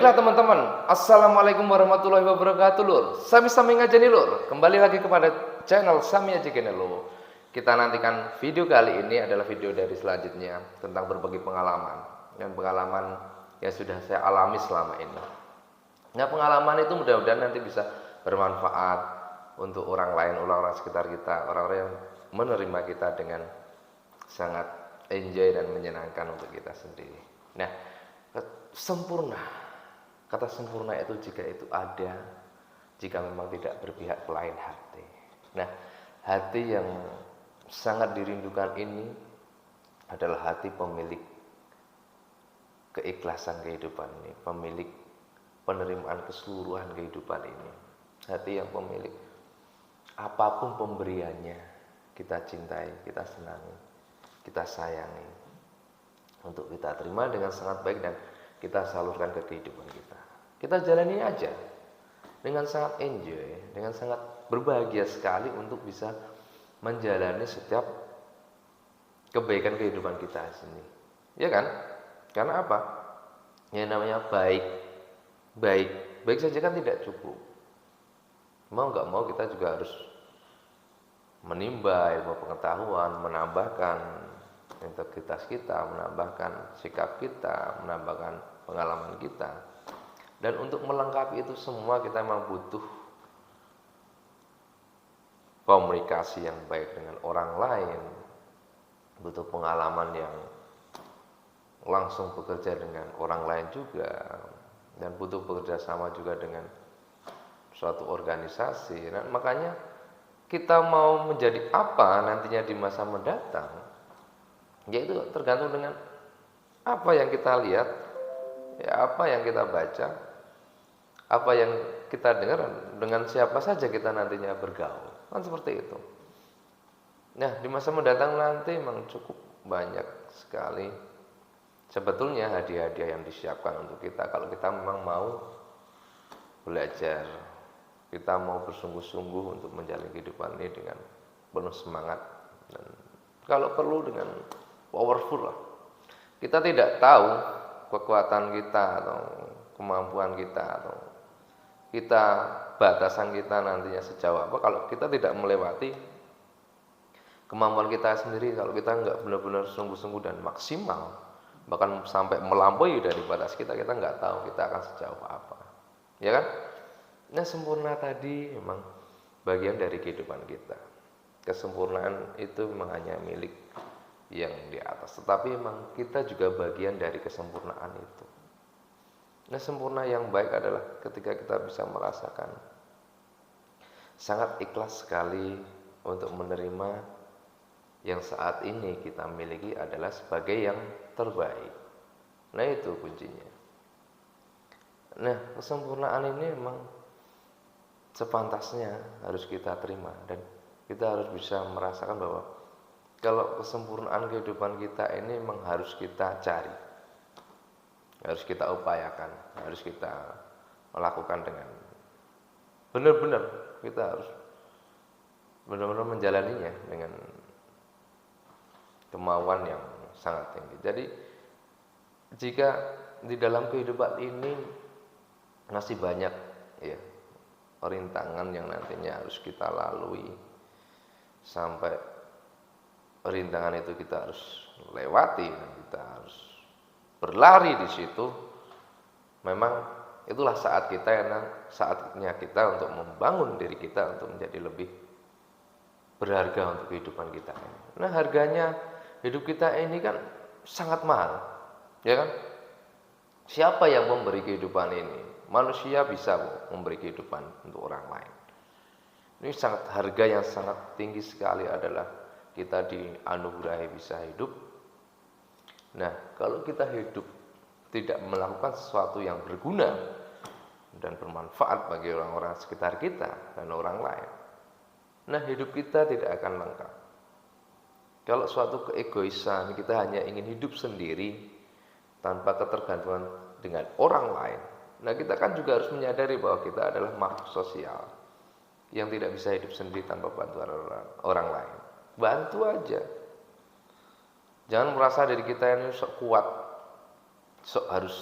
Baiklah teman-teman, Assalamualaikum warahmatullahi wabarakatuh lur. Sami-sami ngajeni lur. Kembali lagi kepada channel Sami Aja Gene lur. Kita nantikan video kali ini adalah video dari selanjutnya tentang berbagi pengalaman. Dan pengalaman yang sudah saya alami selama ini. Nah, pengalaman itu mudah-mudahan nanti bisa bermanfaat untuk orang lain, orang-orang sekitar kita, orang-orang yang menerima kita dengan sangat enjoy dan menyenangkan untuk kita sendiri. Nah, sempurna. Kata sempurna itu jika itu ada, jika memang tidak berpihak ke lain hati. Nah, hati yang sangat dirindukan ini adalah hati pemilik keikhlasan kehidupan ini, pemilik penerimaan keseluruhan kehidupan ini. Hati yang pemilik apapun pemberiannya, kita cintai, kita senangi, kita sayangi, untuk kita terima dengan sangat baik dan kita salurkan ke kehidupan kita. Kita jalani aja dengan sangat enjoy, dengan sangat berbahagia sekali untuk bisa menjalani setiap kebaikan kehidupan kita sendiri. Ya kan? Karena apa? Yang namanya baik saja kan tidak cukup. Mau nggak mau kita juga harus menimba ilmu pengetahuan, menambahkan integritas kita, menambahkan sikap kita, menambahkan pengalaman kita. Dan untuk melengkapi itu semua kita memang butuh komunikasi yang baik dengan orang lain, butuh pengalaman yang langsung bekerja dengan orang lain juga, dan butuh bekerja sama juga dengan suatu organisasi. Nah, makanya kita mau menjadi apa nantinya di masa mendatang, yaitu tergantung dengan apa yang kita lihat, ya, apa yang kita baca, apa yang kita dengar, dengan siapa saja kita nantinya bergaul. Kan seperti itu. Nah, di masa mendatang nanti memang cukup banyak sekali sebetulnya hadiah-hadiah yang disiapkan untuk kita. Kalau kita memang mau belajar, kita mau bersungguh-sungguh untuk menjalani kehidupan ini dengan penuh semangat, dan kalau perlu dengan powerful lah. Kita tidak tahu kekuatan kita atau kemampuan kita atau batasan kita nantinya sejauh apa kalau kita tidak melewati kemampuan kita sendiri. Kalau kita nggak benar-benar sungguh-sungguh dan maksimal, bahkan sampai melampaui dari batas kita nggak tahu kita akan sejauh apa, ya kan? Nah, sempurna tadi memang bagian dari kehidupan kita. Kesempurnaan itu memang hanya milik yang di atas, tetapi memang kita juga bagian dari kesempurnaan itu. Nah, sempurna yang baik adalah ketika kita bisa merasakan sangat ikhlas sekali untuk menerima yang saat ini kita miliki adalah sebagai yang terbaik. Nah, itu kuncinya. Nah, kesempurnaan ini memang sepantasnya harus kita terima, dan kita harus bisa merasakan bahwa kalau kesempurnaan kehidupan kita ini memang harus kita cari, harus kita upayakan, harus kita melakukan dengan benar-benar. Kita harus benar-benar menjalaninya dengan kemauan yang sangat tinggi. Jadi jika di dalam kehidupan ini masih banyak ya rintangan yang nantinya harus kita lalui, sampai rintangan itu kita harus lewati dan kita harus berlari di situ, memang itulah saatnya kita untuk membangun diri kita untuk menjadi lebih berharga untuk kehidupan kita. Nah, harganya hidup kita ini kan sangat mahal, ya kan? Siapa yang memberi kehidupan ini? Manusia bisa memberi kehidupan untuk orang lain. Ini sangat harga yang sangat tinggi sekali adalah kita dianugerahi bisa hidup. Nah, kalau kita hidup tidak melakukan sesuatu yang berguna dan bermanfaat bagi orang-orang sekitar kita dan orang lain, nah hidup kita tidak akan lengkap. Kalau suatu keegoisan, kita hanya ingin hidup sendiri tanpa ketergantungan dengan orang lain, nah kita kan juga harus menyadari bahwa kita adalah makhluk sosial yang tidak bisa hidup sendiri tanpa bantuan orang lain. Bantu aja. Jangan merasa diri kita ini sok kuat, sok harus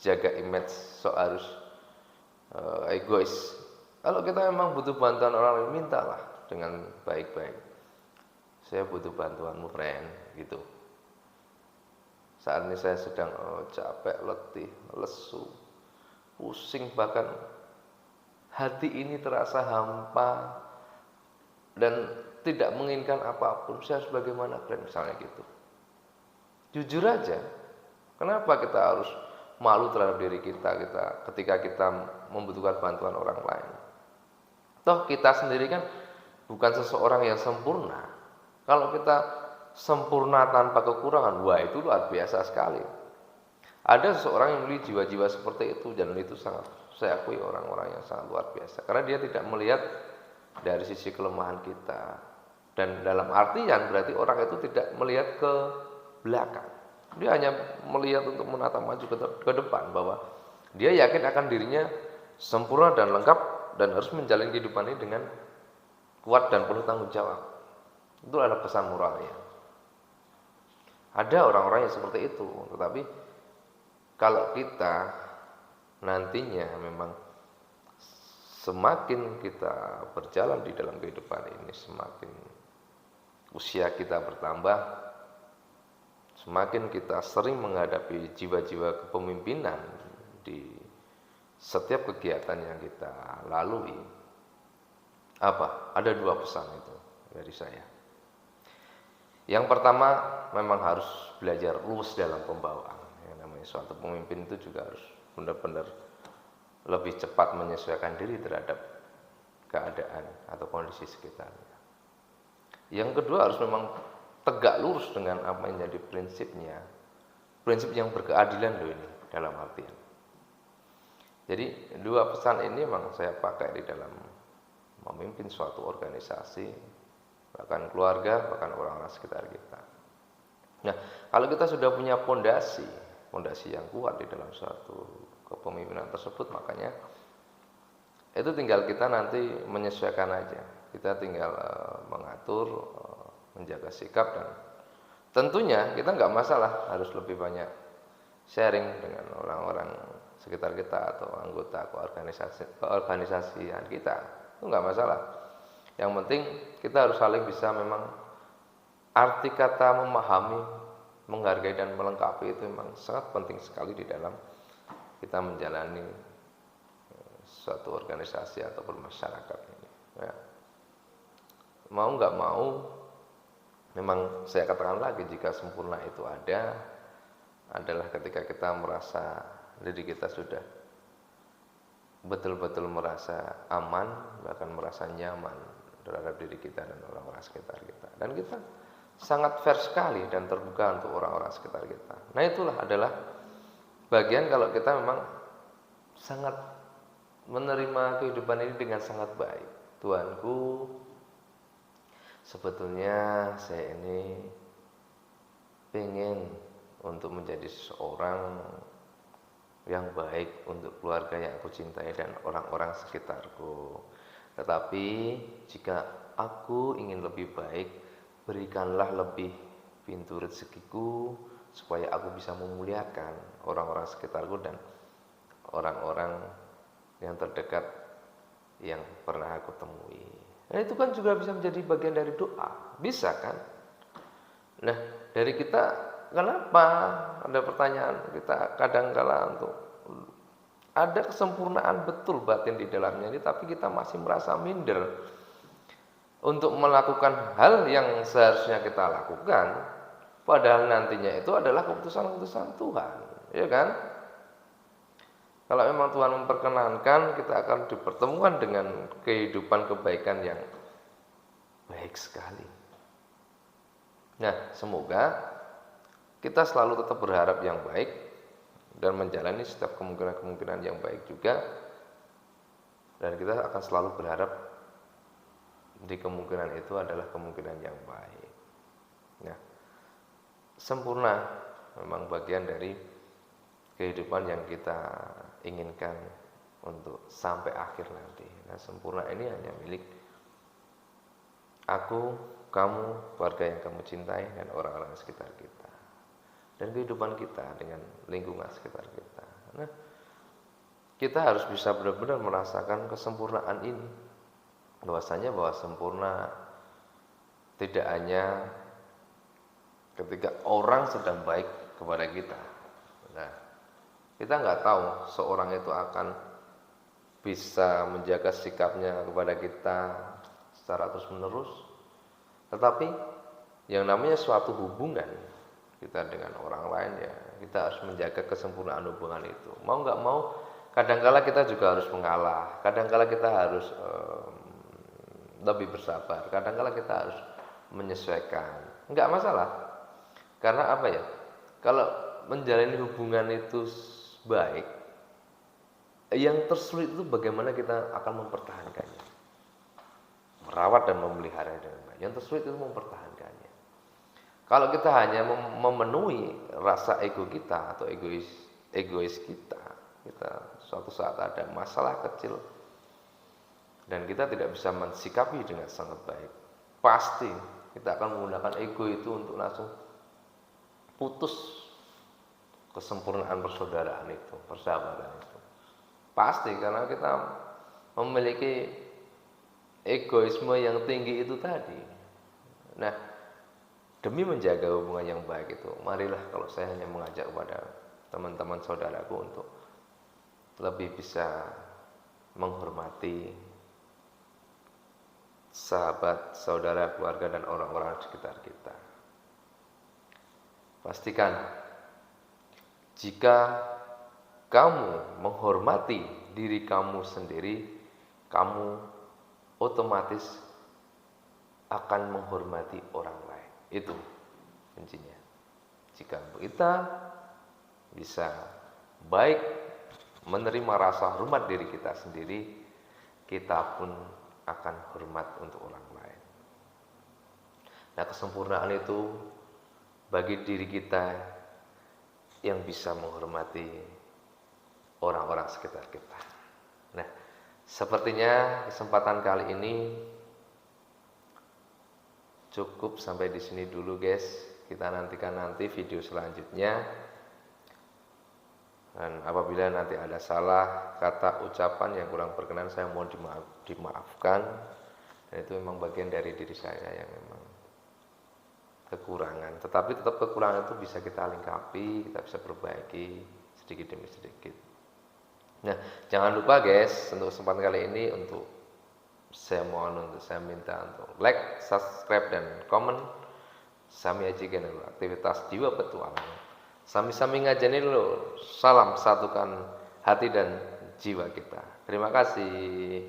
jaga image, sok harus egois. Kalau kita memang butuh bantuan orang lain, mintalah dengan baik-baik. Saya butuh bantuanmu, friend, gitu. Saat ini saya sedang capek, letih, lesu, pusing, bahkan hati ini terasa hampa dan tidak menginginkan apapun. Saya harus bagaimana, friend, misalnya gitu. Jujur aja, kenapa kita harus malu terhadap diri kita ketika kita membutuhkan bantuan orang lain? Toh kita sendiri kan bukan seseorang yang sempurna. Kalau kita sempurna tanpa kekurangan, wah itu luar biasa sekali. Ada seseorang yang memiliki jiwa-jiwa seperti itu, dan itu sangat, saya akui, orang-orang yang sangat luar biasa. Karena dia tidak melihat dari sisi kelemahan kita. Dan dalam artian berarti orang itu tidak melihat ke belakang. Dia hanya melihat untuk menatap maju ke depan, bahwa dia yakin akan dirinya sempurna dan lengkap dan harus menjalani kehidupan ini dengan kuat dan penuh tanggung jawab. Itu adalah pesan moralnya. Ada orang-orang yang seperti itu, tetapi kalau kita nantinya memang semakin kita berjalan di dalam kehidupan ini, semakin usia kita bertambah, semakin kita sering menghadapi jiwa-jiwa kepemimpinan di setiap kegiatan yang kita lalui. Apa? Ada dua pesan itu dari saya. Yang pertama, memang harus belajar luwes dalam pembawaan. Yang namanya suatu pemimpin itu juga harus benar-benar lebih cepat menyesuaikan diri terhadap keadaan atau kondisi sekitarnya. Yang kedua, harus memang tegak lurus dengan apa yang jadi prinsipnya. Prinsip yang berkeadilan loh ini dalam artian. Jadi dua pesan ini memang saya pakai di dalam memimpin suatu organisasi, bahkan keluarga, bahkan orang-orang sekitar kita. Nah, kalau kita sudah punya fondasi yang kuat di dalam suatu kepemimpinan tersebut, makanya itu tinggal kita nanti menyesuaikan aja. Kita tinggal mengatur, menjaga sikap, dan tentunya kita nggak masalah harus lebih banyak sharing dengan orang-orang sekitar kita atau anggota keorganisasian kita. Itu nggak masalah. Yang penting kita harus saling bisa, memang arti kata memahami, menghargai dan melengkapi itu memang sangat penting sekali di dalam kita menjalani suatu organisasi atau bermasyarakat ini. Ya. Mau nggak mau, memang saya katakan lagi, jika sempurna itu adalah ketika kita merasa diri kita sudah betul-betul merasa aman, bahkan merasa nyaman terhadap diri kita dan orang-orang sekitar kita. Dan kita sangat fair sekali dan terbuka untuk orang-orang sekitar kita. Nah, itulah adalah bagian kalau kita memang sangat menerima kehidupan ini dengan sangat baik. Tuhanku, sebetulnya saya ini ingin untuk menjadi seorang yang baik untuk keluarga yang aku cintai dan orang-orang sekitarku. Tetapi jika aku ingin lebih baik, berikanlah lebih pintu rezekiku supaya aku bisa memuliakan orang-orang sekitarku dan orang-orang yang terdekat yang pernah aku temui. Nah, itu kan juga bisa menjadi bagian dari doa. Bisa kan? Nah, dari kita, kenapa ada pertanyaan kita kadang-kala untuk ada kesempurnaan betul batin di dalamnya ini, tapi kita masih merasa minder untuk melakukan hal yang seharusnya kita lakukan, padahal nantinya itu adalah keputusan-keputusan Tuhan, ya kan? Kalau memang Tuhan memperkenankan, kita akan dipertemukan dengan kehidupan kebaikan yang baik sekali. Nah, semoga kita selalu tetap berharap yang baik dan menjalani setiap kemungkinan-kemungkinan yang baik juga. Dan kita akan selalu berharap di kemungkinan itu adalah kemungkinan yang baik. Nah, sempurna memang bagian dari kehidupan yang kita inginkan untuk sampai akhir nanti. Nah, sempurna ini hanya milik aku, kamu, keluarga yang kamu cintai, dan orang-orang sekitar kita, dan kehidupan kita dengan lingkungan sekitar kita. Nah, kita harus bisa benar-benar merasakan kesempurnaan ini. Bahwasanya bahwa sempurna tidak hanya ketika orang sedang baik kepada kita. Nah, kita nggak tahu seorang itu akan bisa menjaga sikapnya kepada kita secara terus-menerus. Tetapi yang namanya suatu hubungan kita dengan orang lain, ya kita harus menjaga kesempurnaan hubungan itu. Mau nggak mau, kadangkala kita juga harus mengalah, kadangkala kita harus lebih bersabar, kadangkala kita harus menyesuaikan. Nggak masalah, karena apa ya? Kalau menjalani hubungan itu baik, yang tersulit itu bagaimana kita akan mempertahankannya, merawat dan memeliharanya dengan baik. Yang tersulit itu mempertahankannya. Kalau kita hanya memenuhi rasa ego kita atau egois kita suatu saat ada masalah kecil dan kita tidak bisa mensikapi dengan sangat baik, pasti kita akan menggunakan ego itu untuk langsung putus kesempurnaan persaudaraan itu, persahabatan itu. Pasti, karena kita memiliki egoisme yang tinggi itu tadi. Nah, demi menjaga hubungan yang baik itu, marilah kalau saya hanya mengajak kepada teman-teman saudaraku untuk lebih bisa menghormati sahabat, saudara, keluarga, dan orang-orang di sekitar kita. Pastikan jika kamu menghormati diri kamu sendiri, kamu otomatis akan menghormati orang lain. Itu kuncinya. Jika kita bisa baik menerima rasa hormat diri kita sendiri, kita pun akan hormat untuk orang lain. Nah, kesempurnaan itu bagi diri kita yang bisa menghormati orang-orang sekitar kita. Nah, sepertinya kesempatan kali ini cukup sampai di sini dulu, guys. Kita nantikan nanti video selanjutnya. Dan apabila nanti ada salah kata ucapan yang kurang berkenan, saya mohon dimaafkan. Dan itu memang bagian dari diri saya yang memang kekurangan. Tetapi tetap kekurangan itu bisa kita lengkapi, kita bisa perbaiki sedikit demi sedikit. Nah, jangan lupa guys, untuk kesempatan kali ini saya minta untuk like, subscribe, dan komen. Sami ajikan dulu aktivitas jiwa petualang. Sami-sami ngajeni dulu. Salam satukan hati dan jiwa kita. Terima kasih.